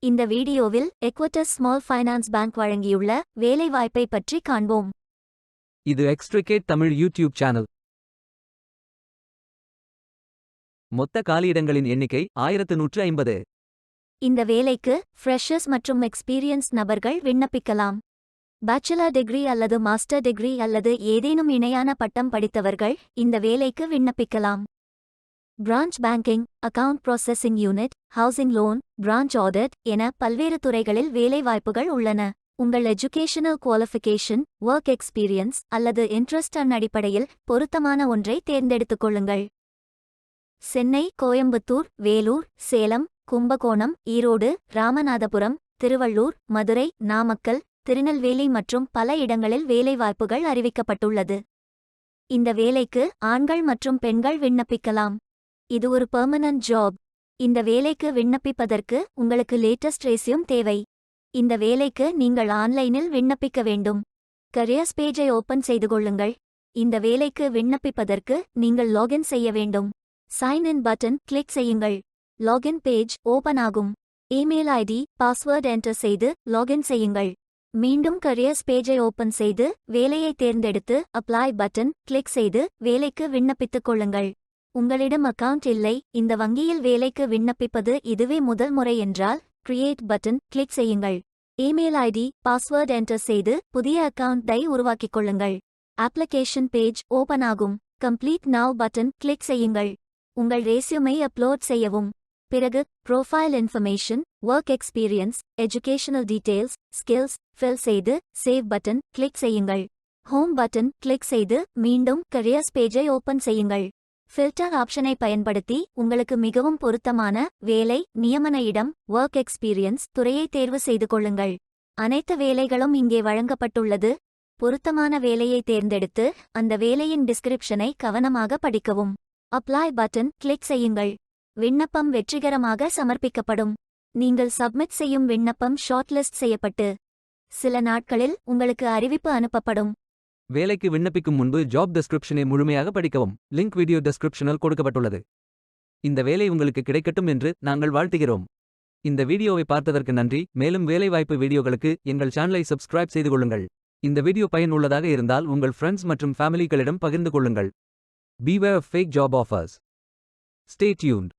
இந்த வீடியோவில் எக்வட்டஸ் small finance bank வழங்கியுள்ள வேலைவாய்ப்பை பற்றி காண்போம். இது எக்ஸ்ட்ரிகேட் தமிழ் யூடியூப் சேனல். மொத்த காலியிடங்களின் எண்ணிக்கை 1150. இந்த வேலைக்கு ஃப்ரெஷர்ஸ் மற்றும் எக்ஸ்பீரியன்ஸ் நபர்கள் விண்ணப்பிக்கலாம். பேச்சுலர் டிகிரி அல்லது மாஸ்டர் டிகிரி அல்லது ஏதேனும் இணையான பட்டம் படித்தவர்கள் இந்த வேலைக்கு விண்ணப்பிக்கலாம். Branch banking, account processing unit, housing loan, branch audit என பல்வேறு துறைகளில் வேலைவாய்ப்புகள் உள்ளன. உங்கள் எஜுகேஷனல் குவாலிஃபிகேஷன், ஒர்க் எக்ஸ்பீரியன்ஸ் அல்லது இன்ட்ரெஸ்ட் அடிப்படையில் பொருத்தமான ஒன்றை தேர்ந்தெடுத்துக் கொள்ளுங்கள். சென்னை, கோயம்புத்தூர், வேலூர், சேலம், கும்பகோணம், ஈரோடு, ராமநாதபுரம், திருவள்ளூர், மதுரை, நாமக்கல், திருநெல்வேலி மற்றும் பல இடங்களில் வேலைவாய்ப்புகள் அறிவிக்கப்பட்டுள்ளது. இந்த வேலைக்கு ஆண்கள் மற்றும் பெண்கள் விண்ணப்பிக்கலாம். இது ஒரு பெர்மனன்ட் ஜாப். இந்த வேலைக்கு விண்ணப்பிப்பதற்கு உங்களுக்கு லேட்டஸ்ட் ரெஸ்யூம் தேவை. இந்த வேலைக்கு நீங்கள் ஆன்லைனில் விண்ணப்பிக்க வேண்டும். கரியர்ஸ் பேஜை ஓபன் செய்து கொள்ளுங்கள். இந்த வேலைக்கு விண்ணப்பிப்பதற்கு நீங்கள் லாகின் செய்ய வேண்டும். சைன் இன் பட்டன் கிளிக் செய்யுங்கள். லாகின் பேஜ் ஓபன் ஆகும். இமெயில் ஐடி, பாஸ்வேர்ட் என்டர் செய்து லாகின் செய்யுங்கள். மீண்டும் கரியர்ஸ் பேஜை ஓபன் செய்து வேலையை தேர்ந்தெடுத்து அப்ளை பட்டன் கிளிக் செய்து வேலைக்கு விண்ணப்பித்துக் கொள்ளுங்கள். உங்களிடம் அக்கவுண்ட் இல்லை, இந்த வங்கியில் வேலைக்கு விண்ணப்பிப்பது இதுவே முதல் முறை என்றால் கிரியேட் பட்டன் கிளிக் செய்யுங்கள். இமெயில் ஐடி, பாஸ்வேர்ட் என்டர் செய்து புதிய அக்கவுண்டை உருவாக்கிக் கொள்ளுங்கள். அப்ளிகேஷன் பேஜ் ஓபன் ஆகும். கம்ப்ளீட் நவ் பட்டன் கிளிக் செய்யுங்கள். உங்கள் ரெஸ்யூமை அப்லோட் செய்யவும். பிறகு profile information, work experience, educational details, skills fill செய்து சேவ் பட்டன் கிளிக் செய்யுங்கள். ஹோம் பட்டன் கிளிக் செய்து மீண்டும் கரியர்ஸ் பேஜை ஓபன் செய்யுங்கள். ஃபில்டர் ஆப்ஷனை பயன்படுத்தி உங்களுக்கு மிகவும் பொருத்தமான வேலை, நியமன இடம், ஒர்க் எக்ஸ்பீரியன்ஸ் துறையை தேர்வு செய்து கொள்ளுங்கள். அனைத்து வேலைகளும் இங்கே வழங்கப்பட்டுள்ளது. பொருத்தமான வேலையை தேர்ந்தெடுத்து அந்த வேலையின் டிஸ்கிரிப்ஷனை கவனமாக படிக்கவும். அப்ளை பட்டன் கிளிக் செய்யுங்கள். விண்ணப்பம் வெற்றிகரமாக சமர்ப்பிக்கப்படும். நீங்கள் சப்மிட் செய்யும் விண்ணப்பம் ஷார்ட்லிஸ்ட் செய்யப்பட்டு சில நாட்களில் உங்களுக்கு அறிவிப்பு அனுப்பப்படும். வேலைக்கு விண்ணப்பிக்கும் முன்பு ஜாப் டெஸ்கிரிப்ஷனை முழுமையாக படிக்கவும். லிங்க் வீடியோ டெஸ்கிரிப்ஷனில் கொடுக்கப்பட்டுள்ளது. இந்த வேலை உங்களுக்கு கிடைக்கட்டும் என்று நாங்கள் வாழ்த்துகிறோம். இந்த வீடியோவை பார்த்ததற்கு நன்றி. மேலும் வேலைவாய்ப்பு வீடியோகளுக்கு எங்கள் சேனலை சப்ஸ்கிரைப் செய்து கொள்ளுங்கள். இந்த வீடியோ பயனுள்ளதாக இருந்தால் உங்கள் ஃப்ரெண்ட்ஸ் மற்றும் ஃபேமிலிகளிடம் பகிர்ந்து கொள்ளுங்கள். Beware of fake job offers. Stay tuned.